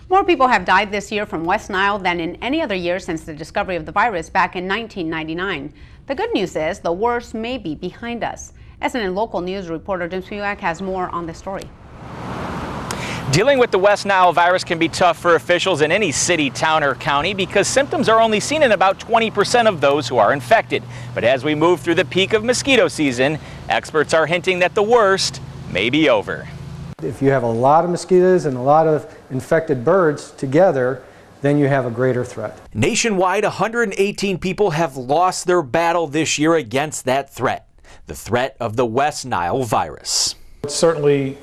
More people have died this year from West Nile than in any other year since the discovery of the virus back in 1999. The good news is the worst may be behind us. SNN local news reporter Jim Spivak has more on this story. Dealing with the West Nile virus can be tough for officials in any city, town, or county because symptoms are only seen in about 20% of those who are infected. But as we move through the peak of mosquito season, experts are hinting that the worst may be over. If you have a lot of mosquitoes and a lot of infected birds together, then you have a greater threat. Nationwide, 118 people have lost their battle this year against that threat, the threat of the West Nile virus. It certainly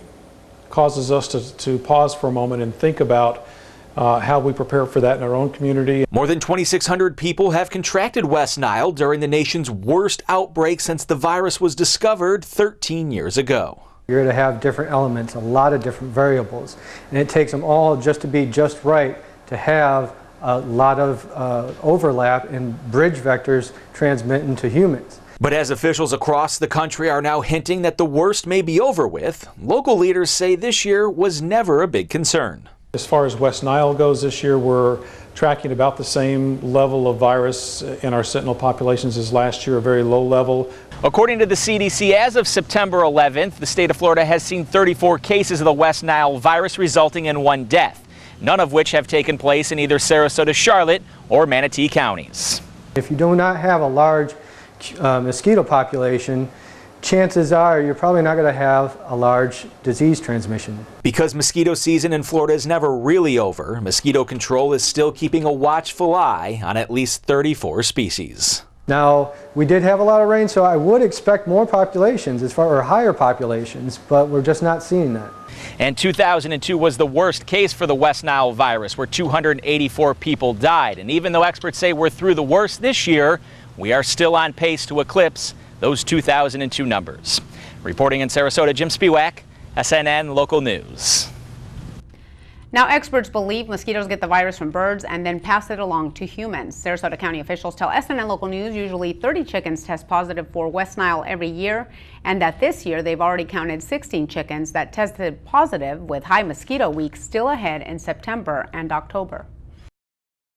causes us to pause for a moment and think about how we prepare for that in our own community. More than 2,600 people have contracted West Nile during the nation's worst outbreak since the virus was discovered 13 years ago. You're going to have different elements, a lot of different variables, and it takes them all just to be just right to have a lot of overlap and bridge vectors transmitting to humans. But as officials across the country are now hinting that the worst may be over with, local leaders say this year was never a big concern. As far as West Nile goes this year, we're tracking about the same level of virus in our sentinel populations as last year, a very low level. According to the CDC, as of September 11th, the state of Florida has seen 34 cases of the West Nile virus, resulting in 1 death, none of which have taken place in either Sarasota, Charlotte, or Manatee counties. If you do not have a large mosquito population, chances are you're probably not going to have a large disease transmission. Because mosquito season in Florida is never really over, mosquito control is still keeping a watchful eye on at least 34 species. Now, we did have a lot of rain, so I would expect more populations, or higher populations, but we're just not seeing that. And 2002 was the worst case for the West Nile virus, where 284 people died. And even though experts say we're through the worst this year, we are still on pace to eclipse those 2002 numbers. Reporting in Sarasota, Jim Spivak, SNN Local News. Now, experts believe mosquitoes get the virus from birds and then pass it along to humans. Sarasota County officials tell SNN Local News usually 30 chickens test positive for West Nile every year, and that this year they've already counted 16 chickens that tested positive, with high mosquito week still ahead in September and October.